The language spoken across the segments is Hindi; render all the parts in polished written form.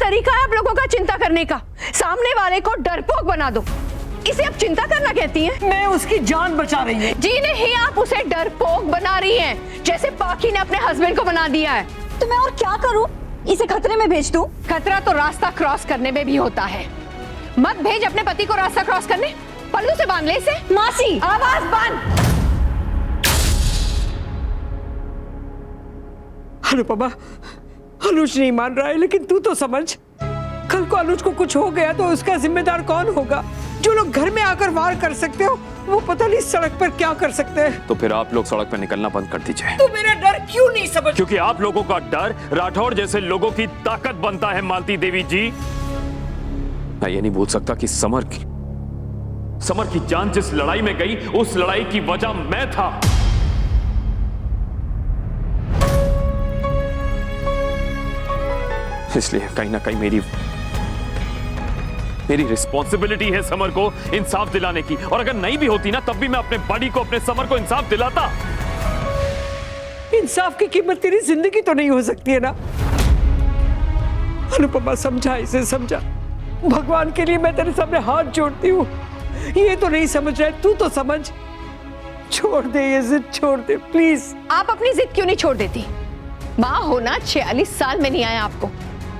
तरीका है आप लोगों का चिंता करने का। सामने वाले को डरपोक बना दो, इसे आप चिंता करना कहती हैं? मैं उसकी जान बचा रही हूँ। जी नहीं, आप उसे डरपोक बना रही हैं, जैसे पाखी ने अपने हस्बैंड को बना दिया है। तो मैं और क्या करूं? इसे खतरे में भेज दूं? खतरा तो रास्ता क्रॉस करने में भी होता है। मत भेज अपने पति को रास्ता क्रॉस करने, पल्लू से बांध ले इसे। मासी, आवाज बंद। अनुपमा, अनुज नहीं मान रहा है, लेकिन तू तो समझ, कल को अनुज को कुछ हो गया तो उसका जिम्मेदार कौन होगा? जो लोग घर में आकर वार कर सकते हो, वो पता नहीं सड़क पर क्या कर सकते हैं। तो फिर आप लोग सड़क पर निकलना बंद कर दीजिए। तू मेरा डर क्यों नहीं समझ? क्योंकि आप लोगों का डर राठौड़ जैसे लोगों की ताकत बनता है। मालती देवी जी, मैं ये नहीं भूल सकता कि समर की जान जिस लड़ाई में गई, उस लड़ाई की वजह मैं था। इसलिए कहीं ना कहीं मेरी रिस्पॉन्सिबिलिटी है समर को इंसाफ दिलाने की। और अगर नहीं भी होती ना, तब भी मैं अपने बॉडी को, अपने समर को इंसाफ दिलाता। इंसाफ की कीमत तेरी जिंदगी तो नहीं हो सकती है ना? अनुपमा, समझा इसे, समझा। भगवान के लिए मैं तेरे सामने हाथ जोड़ती हूँ। ये तो नहीं समझ रहा है, तू तो समझ। छोड़ दे ये जिद, छोड़ दे प्लीज। आप अपनी जिद क्यों नहीं छोड़ देती? माँ होना 46 साल में नहीं आया आपको,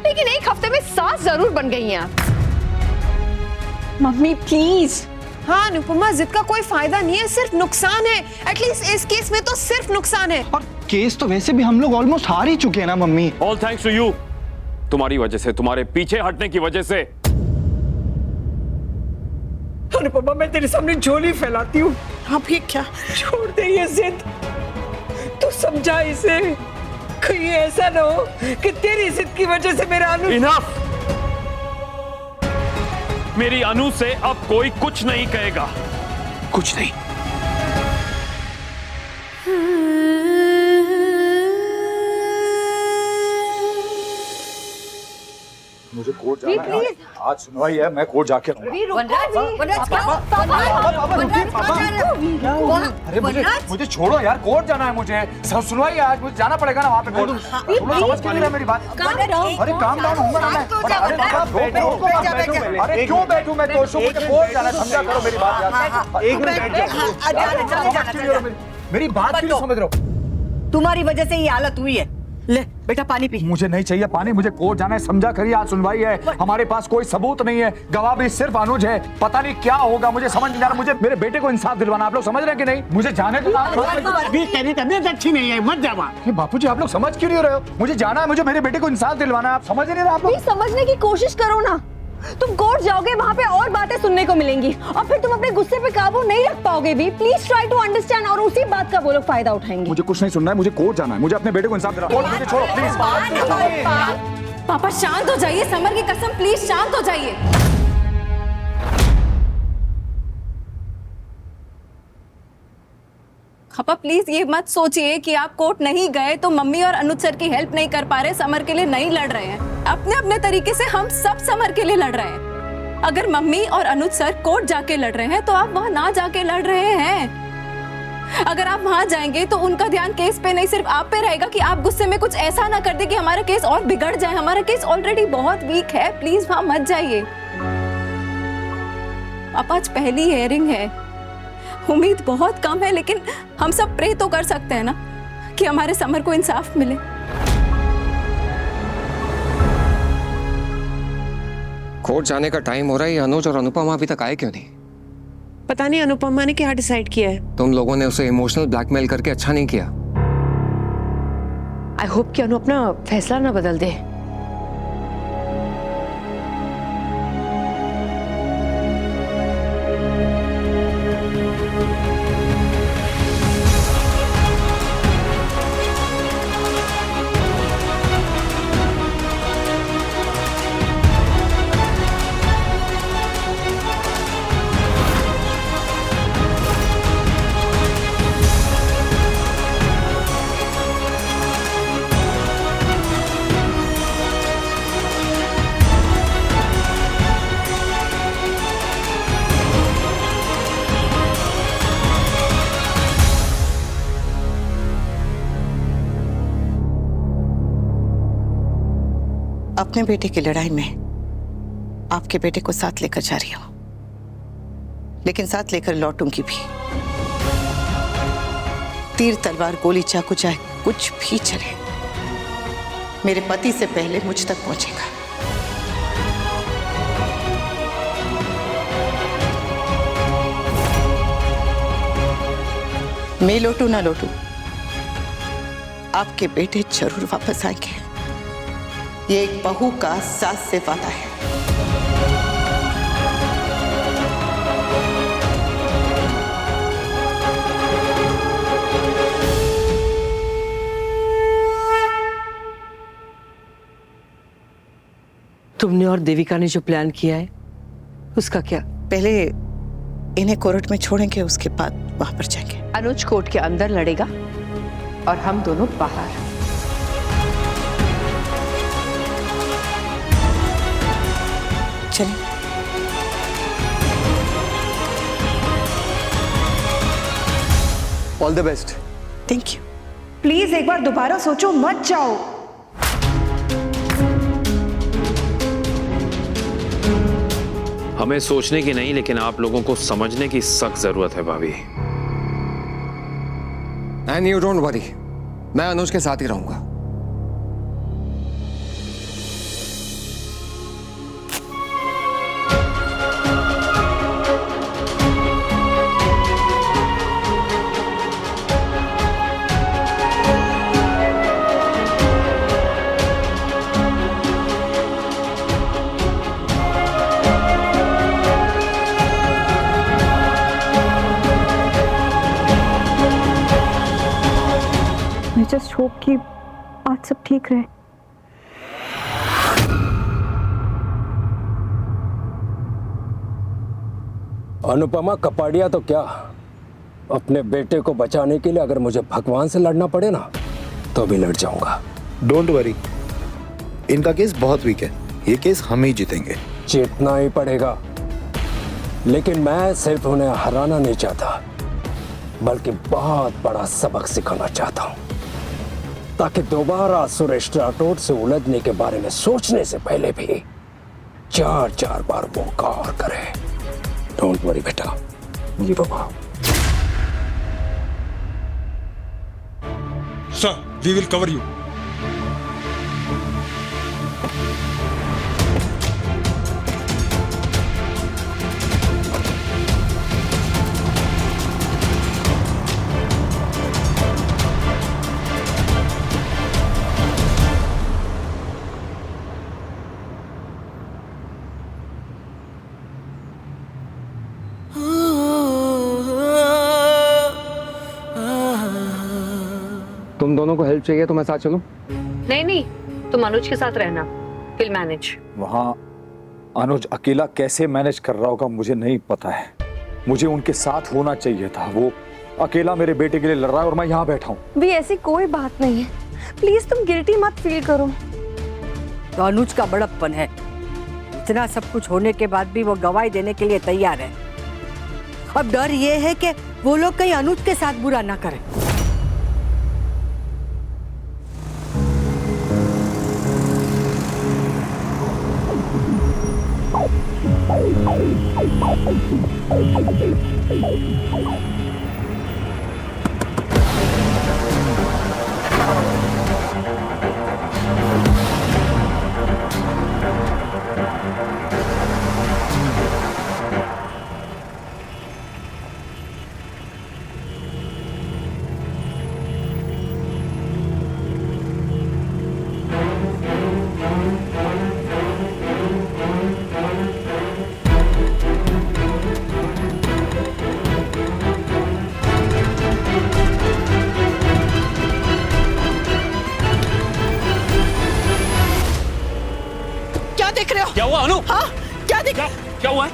लेकिन एक हफ्ते में सास जरूर बन गई हैं आप। Mummy please. हाँ अनुपमा, जिद का कोई फायदा नहीं है, सिर्फ नुकसान है। एटलीस्ट इस केस में तो सिर्फ नुकसान है। और केस तो वैसे भी हम लोग ऑलमोस्ट हार ही चुके हैं ना mummy. All thanks to you, तुम्हारी वजह से, तुम्हारे पीछे हटने की वजह से। अनुपमा, मैं तेरे सामने झोली फैलाती हूँ। आप ये क्या? छोड़ दे ये जिद, तू समझा इसे। कहीं ऐसा ना हो कि तेरी जिद की वजह से मेरा अनु। इनफ! मेरी अनु से अब कोई कुछ नहीं कहेगा, कुछ नहीं। मुझे कोर्ट जाना है, आज सुनवाई है, मैं कोर्ट जाके रहूंगा। अरे मुझे छोड़ो यार, कोर्ट जाना है मुझे, सुनवाई है आज, मुझे जाना पड़ेगा ना वहाँ पे कोर्ट। समझ क्यों नहीं रहा मेरी बात? अरे काम डाउन होऊंगा ना मैं। अरे क्यों बैठूं मैं? तो मुझे कोर्ट जाना है, समझा करो मेरी बात यार। एक मिनट, मेरी बात क्यों समझ रहे हो? तुम्हारी वजह से ये हालत हुई है। ले बेटा पानी पी। मुझे नहीं चाहिए पानी, मुझे कोर्ट जाना है, समझा करिए। आज सुनवाई है, हमारे पास कोई सबूत नहीं है, गवाह भी सिर्फ अनुज है। पता नहीं क्या होगा, मुझे समझ नहीं आ रहा। मुझे मेरे बेटे को इंसाफ दिलवाना, आप लोग समझ रहे हैं कि नहीं? मुझे जाने दो। तेरी तबीयत अच्छी नहीं है, मत जावा। बापूजी, आप लोग समझ क्यों नहीं रहे हो? मुझे जाना है, मुझे मेरे बेटे को इंसाफ दिलवाना है, आप समझ नहीं रहे? आप लोग समझने की कोशिश करो ना। तुम कोर्ट जाओगे, वहाँ पे और बातें सुनने को मिलेंगी और फिर तुम अपने गुस्से पे काबू नहीं रख पाओगे भी। प्लीज ट्राई टू अंडरस्टैंड, और उसी बात का वो लोग फायदा उठाएंगे। मुझे कुछ नहीं सुनना है, मुझे कोर्ट जाना है, मुझे अपने बेटे को इंसाफ दिलाना है। मुझे छोड़ो प्लीज। पापा शांत हो जाइए, समर की कसम, प्लीज शांत हो जाइए। पापा प्लीज ये मत सोचिए कि आप कोर्ट नहीं गए तो मम्मी और अनुज सर की हेल्प नहीं कर पा रहे, समर के लिए नहीं लड़ रहे हैं। अपने अपने तरीके से हम सब समर के लिए लड़ रहे हैं। अगर मम्मी और अनुज सर कोर्ट जाके लड़ रहे हैं तो आप वहां ना जाके लड़ रहे हैं। अगर आप वहां जाएंगे तो उनका ध्यान केस पे नहीं, सिर्फ आप पे रहेगा कि आप गुस्से में कुछ ऐसा ना कर दे कि हमारा केस और बिगड़ जाए। हमारा केस ऑलरेडी बहुत वीक है, प्लीज वहां मत जाइए। पापा आज पहली हियरिंग है, उम्मीद बहुत कम है, लेकिन हम सब प्रे तो कर सकते हैं ना कि हमारे समर को इंसाफ मिले। कोर्ट जाने का टाइम हो रहा है, अनुज और अनुपमा अभी तक आए क्यों नहीं? पता नहीं अनुपमा ने क्या डिसाइड किया है। तुम लोगों ने उसे इमोशनल ब्लैकमेल करके अच्छा नहीं किया। आई होप कि अनु अपना फैसला ना बदल दे। अपने बेटे की लड़ाई में आपके बेटे को साथ लेकर जा रही हूं, लेकिन साथ लेकर लौटूंगी भी। तीर तलवार गोली चाकू चाहे कुछ भी चले, मेरे पति से पहले मुझ तक पहुंचेगा। मैं लौटू ना लौटू, आपके बेटे जरूर वापस आएंगे। ये एक बहू का सास से वादा है। तुमने और देविका ने जो प्लान किया है उसका क्या? पहले इन्हें कोर्ट में छोड़ेंगे, उसके बाद वहां पर जाएंगे। अनुज कोर्ट के अंदर लड़ेगा और हम दोनों बाहर। चलिए। All the best. Thank you. Please एक बार दोबारा सोचो, मत जाओ। हमें सोचने की नहीं, लेकिन आप लोगों को समझने की सख्त जरूरत है भाभी। एंड यू डोंट वरी, मैं अनुज के साथ ही रहूंगा। मैं जस्ट होप कि आज सब ठीक रहे। अनुपमा कपाड़िया तो क्या, अपने बेटे को बचाने के लिए अगर मुझे भगवान से लड़ना पड़े ना तो भी लड़ जाऊंगा। डोंट वरी, इनका केस बहुत वीक है, ये केस हम ही जीतेंगे। जीतना ही पड़ेगा, लेकिन मैं सिर्फ उन्हें हराना नहीं चाहता, बल्कि बहुत बड़ा सबक सिखाना चाहता हूं, ताकि दोबारा सुरेश राठौड़ से उलझने के बारे में सोचने से पहले भी 4-4 बार मौका और करे। डोंट वरी बेटा, जी बाबा। Sir, we will cover you. तुम दोनों को हेल्प चाहिए तो मैं साथ चलूं? नहीं नहीं, तुम अनुज के साथ रहना, विल मैनेज। वहां अनुज अकेला कैसे मैनेज कर रहा होगा मुझे नहीं पता है। मुझे उनके साथ होना चाहिए था। वो अकेला मेरे बेटे के लिए लड़ रहा है और मैं यहाँ बैठा हूँ। भी ऐसी कोई बात नहीं है, प्लीज तुम गिल्टी मत फील करो। तो अनुज का बड़प्पन है, इतना सब कुछ होने के बाद भी वो गवाही देने के लिए तैयार है। अब डर ये है कि वो लोग कहीं अनुज के साथ बुरा ना करें। क्या हुआ अनु? हाँ, क्या हुआ है?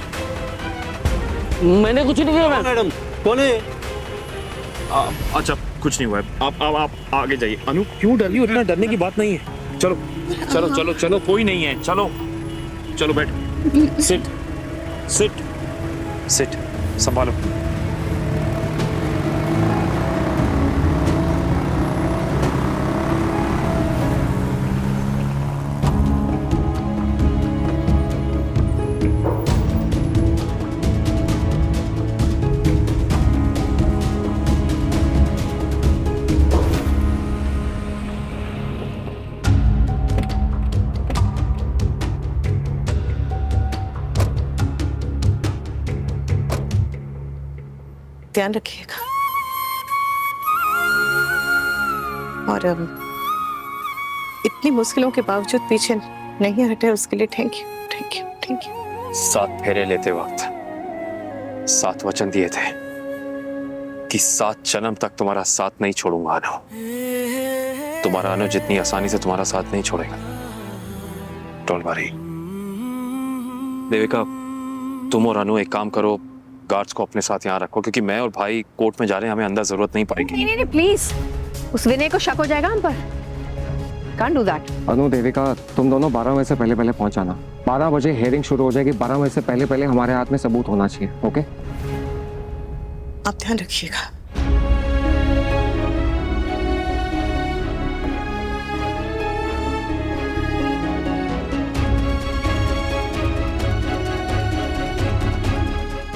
मैंने कुछ नहीं किया। मैडम कौन है? अच्छा कुछ नहीं हुआ है। आप आगे जाइए। अनु क्यों डर रही हो? इतना डरने की बात नहीं है। चलो चलो चलो चलो, कोई नहीं है। चलो चलो बैठ। सिट सिट सिट, संभालो। ध्यान रखिएगा। और इतनी मुश्किलों के बावजूद पीछे नहीं हटे उसके लिए thank you, thank you, thank you. 7 फेरे लेते वक्त 7 वचन दिए थे कि 7 जन्म तक तुम्हारा साथ नहीं छोड़ूंगा अनु। तुम्हारा अनु जितनी आसानी से तुम्हारा साथ नहीं छोड़ेगा। Don't worry. देविका, तुम और अनु एक काम करो, गार्ड्स को अपने साथ यहाँ रखो, क्योंकि मैं और भाई कोर्ट में जा रहे हैं, हमें अंदर जरूरत नहीं पड़ेगी। नहीं नहीं प्लीज, उस विनय को शक हो जाएगा हम पर। Can't do that. अनु, देविका, तुम दोनों 12 बजे से पहले पहले पहुंचाना। 12 बजे हेयरिंग शुरू हो जाएगी। 12 बजे से पहले पहले हमारे हाथ में सबूत होना चाहिए। ओके? आप ध्यान रखिएगा।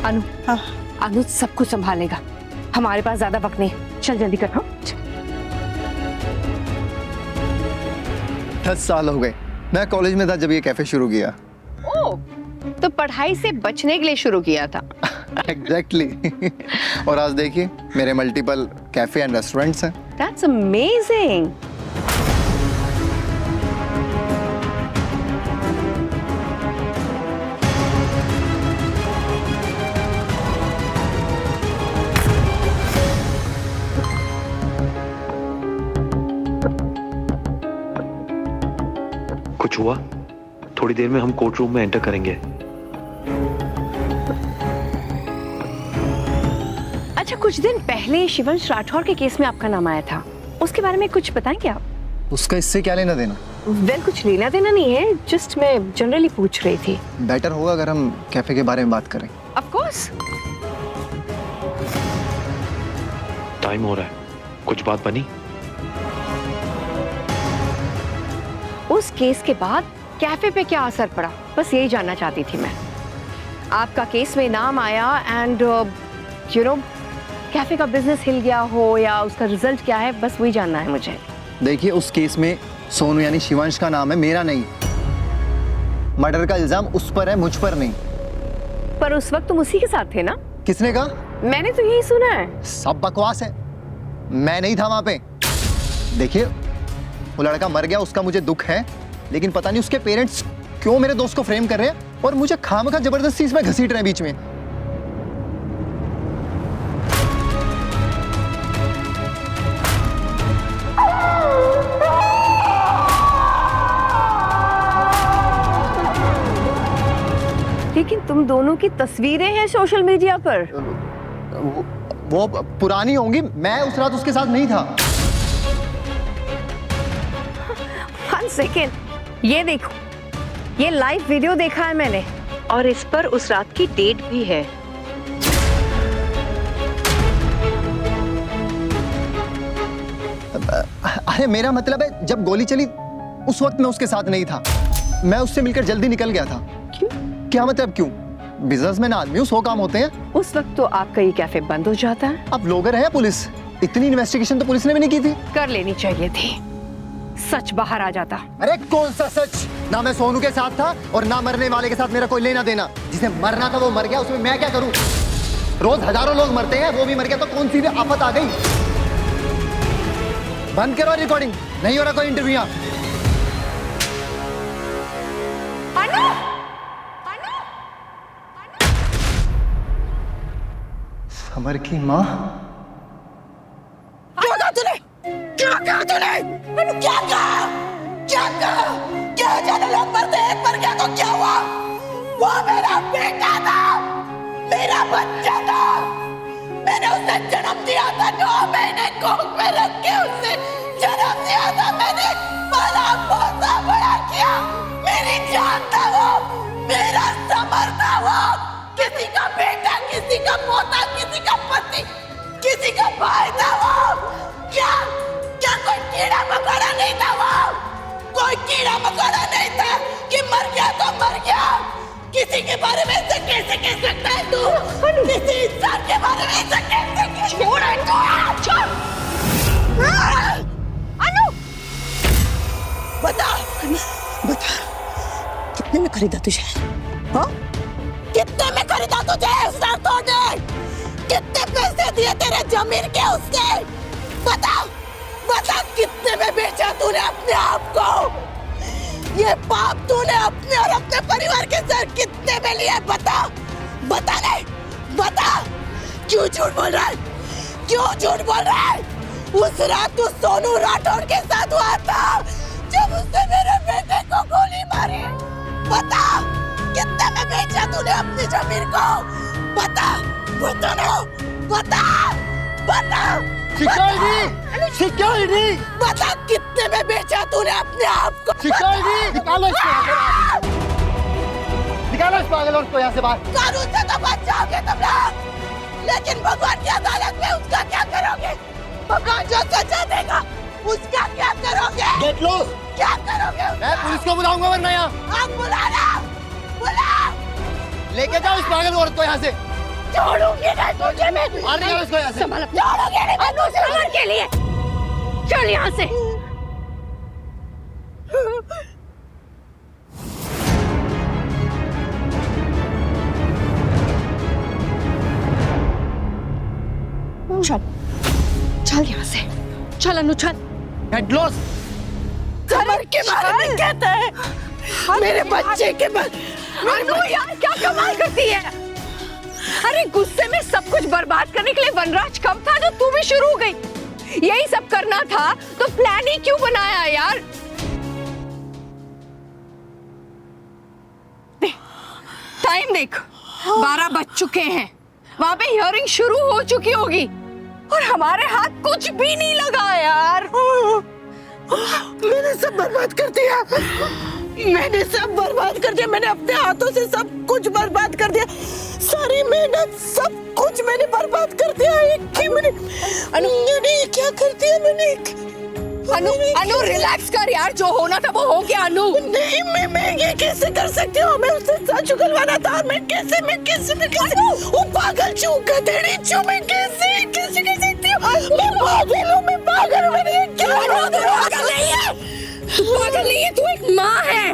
अनु, हाँ। अनु सब कुछ संभालेगा, हमारे पास ज्यादा वक्त नहीं। चल जल्दी करो। 10 साल हो गए, मैं कॉलेज में था जब ये कैफे शुरू किया। ओह, तो पढ़ाई से बचने के लिए शुरू किया था। एग्जैक्टली। और आज देखिए मेरे मल्टीपल कैफे एंड रेस्टोरेंट्स हैं। That's amazing. कुछ हुआ? थोड़ी देर में हम कोर्ट रूम में एंटर करेंगे। अच्छा, कुछ दिन पहले शिवंश राठौर के केस में आपका नाम आया था, उसके बारे में कुछ बताएंगे आप? उसका इससे क्या लेना देना? वेल, कुछ लेना देना नहीं है, जस्ट मैं जनरली पूछ रही थी। बेटर होगा अगर हम कैफे के बारे में बात करें। Of course. टाइम हो रहा है, कुछ बात बनी? उस केस के बाद कैफे पे क्या असर पड़ा, बस यही जानना चाहती थी मैं। आपका केस में नाम आया एंड यू नो कैफे का बिजनेस हिल गया हो या उसका रिजल्ट क्या है, बस वही जानना है मुझे। देखिए, उस केस में सोनू यानी शिवांश का नाम है, मेरा नहीं। मर्डर का इल्जाम उस पर है, मुझ पर नहीं। पर उस वक्त तुम उसी के साथ थे ना? किसने कहा? मैंने तो यही सुना है। सब बकवास है, मैं नहीं था वहां पे। देखिए, वो लड़का मर गया, उसका मुझे दुख है, लेकिन पता नहीं उसके पेरेंट्स क्यों मेरे दोस्त को फ्रेम कर रहे हैं और मुझे खामखा जबरदस्ती इसमें घसीट रहे हैं बीच में। लेकिन तुम दोनों की तस्वीरें हैं सोशल मीडिया पर। वो पुरानी होंगी, मैं उस रात उसके साथ नहीं था। वन सेकेंड, ये देखो, ये लाइव वीडियो देखा है मैंने और इस पर उस रात की डेट भी है। अरे मेरा मतलब है, जब गोली चली उस वक्त मैं उसके साथ नहीं था, मैं उससे मिलकर जल्दी निकल गया था। क्यों? क्या मतलब क्यों? बिजनेसमैन आदमी 100 काम होते हैं। उस वक्त तो आपका ये कैफे बंद हो जाता है। अब व्लॉगर है पुलिस, इतनी इन्वेस्टिगेशन तो पुलिस ने भी नहीं की थी। कर लेनी चाहिए थी, सच बाहर आ जाता। अरे कौन सा सच? ना मैं सोनू के साथ था और ना मरने वाले के साथ मेरा कोई लेना देना। जिसे मरना था वो मर गया, उसमें मैं क्या करूं? रोज हजारों लोग मरते हैं, वो भी मर गया तो कौन सी आफत आ गई? बंद करो रिकॉर्डिंग, नहीं हो रहा कोई इंटरव्यू। समर की माँ, क्या कहा तूने? क्या कहा तूने? क्या कहा? क्या कहा? क्या जाने लोग मरते हैं, मर गया तो क्या हुआ? वो मेरा बेटा था, मेरा बच्चा था। मैंने उसे जन्म दिया था, 9 महीने कोख में रख के उसे जन्म दिया था। मैंने पाला पोसा बड़ा किया, मेरी जान था वो, मेरा समर था वो। किसी का बेटा, किसी का पोता, किसी का पति, किसी का भाई था वो। क्या क्या कोई कीड़ा मकोड़ा नहीं था वो? कोई कीड़ा मकोड़ा नहीं था कि मर गया तो मर गया। किसी के बारे में ऐसे कैसे कह सकता है तू? किसी इंसान के बारे में ऐसे कैसे कह? छोड़ तू, छोड़। अनु, बता, बता, कितने में खरीदा तुझे? हाँ? कितने में खरीदा तुझे उस राठौर ने? कितने पैसे दिए तेरे जमीन के उसने? बता बता, कितने में बेचा तूने अपने आप को? ये पाप तूने अपने और अपने परिवार के सर कितने में लिया? बता बता, नहीं बता, क्यों झूठ बोल रहा है? क्यों झूठ बोल रहा है? उस रात तू सोनू राठौड़ के साथ हुआ था जब उसने मेरे बेटे को गोली मारी। बता कितने में बेचा तूने अपनी जमीन को? बता बता ना, बता बता। सिक्योरिटी बता, कितने में बेचा तूने अपने आप को? सिक्योरिटी निकालो इस पागल को यहाँ से बाहर। कानून से तो बच जाओगे तुम लोग, लेकिन भगवान की अदालत में उसका क्या करोगे? भगवान जो सजा देगा उसका क्या करोगे? Get lost. क्या करोगे? मैं पुलिस को बुलाऊंगा वरना यहाँ। आप बुलाना, बुला। लेके जाओ इस पागल औरत को यहाँ से। छोड़ूंगी नहीं तुझे मैं। मार निकालो इसको यहाँ से। छोड़ूंगी नहीं मैं तुझे। समर के लिए चल यहाँ से। चल चल यहाँ से, चल अनु चल। Gate loss. समर के बारे में कहता है, मेरे बच्चे के बारे। अनु यार क्या कमाल करती है। अरे गुस्से में सब कुछ बर्बाद करने के लिए वनराज कब था जो तू भी शुरू हो गई? यही सब करना था तो प्लान ही क्यों बनाया यार? टाइम देख, 12 बज चुके हैं, वहां पे हियरिंग शुरू हो चुकी होगी और हमारे हाथ कुछ भी नहीं लगा यार। मैंने सब बर्बाद कर दिया, मैंने सब बर्बाद कर दिया, मैंने अपने हाथों से सब कुछ बर्बाद कर दिया, सारी मेहनत सब कुछ मैंने बर्बाद कर दिया। एक ही मिनट। अनु मैंने क्या कर दिया? मैंने अनु रिलैक्स कर यार, जो होना था वो हो गया। अनु नहीं, मैं ये कैसे कर सकती हूँ? मैं उससे सच उगलवाना था। मैं कैसे वो पागल चू, गधेड़ी चू, मैं कैसे कर सकती हूँ? मैं पागल हूँ, मैं पागल हूँ। मैंने क्या पागल नहीं है, तू पागल नहीं है, तू एक माँ है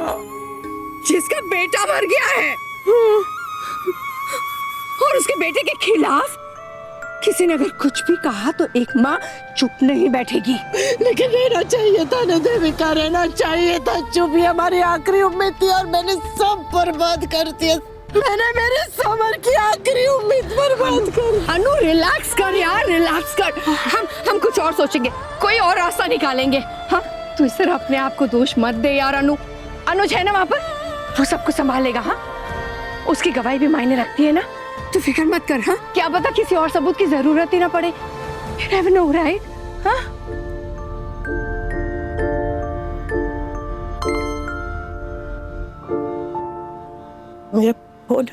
जिसका बेटा मर गया है और उसके बेटे के खिलाफ किसी ने अगर कुछ भी कहा तो एक माँ चुप नहीं बैठेगी। लेकिन रहना चाहिए था ना देविका, रहना चाहिए था। चुप ही हमारी आखिरी उम्मीद थी और मैंने सब बर्बाद कर दिया। मैंने मेरे समर की आखिरी उम्मीद बर्बाद कर। अनु रिलैक्स कर यार, रिलैक्स कर। हम कुछ और सोचेंगे, कोई और रास्ता निकालेंगे। हाँ तू इस तरह अपने आप को दोष मत दे यार। अनुज है ना वहाँ पर, वो सब कुछ संभालेगा। हाँ उसकी गवाही भी मायने रखती है ना, तू फिक्र मत कर। हाँ क्या पता किसी और सबूत की जरूरत ही ना पड़े। You never know, right? हाँ मेरा फोन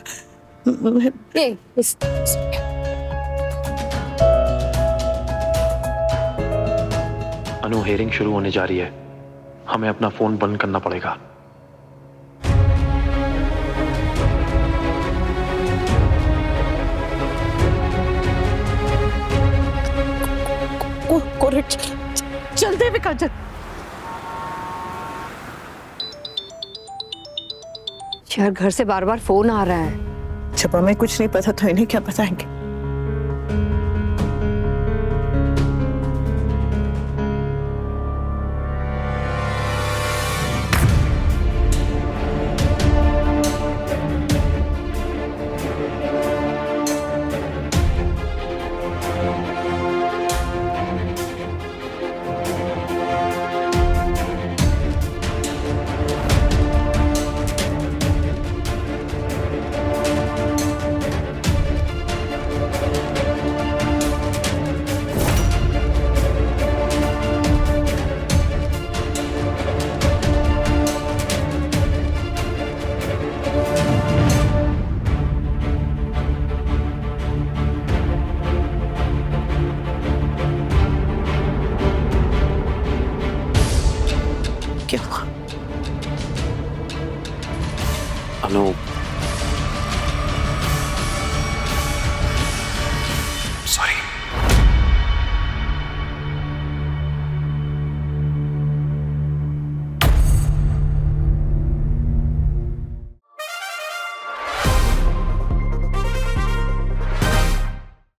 अनु, हेयरिंग शुरू होने जा रही है, हमें अपना फोन बंद करना पड़ेगा। चल देविका चल। यार घर से बार बार फोन आ रहा है। जब हमें कुछ नहीं पता तो इन्हें क्या बताएंगे? अनु,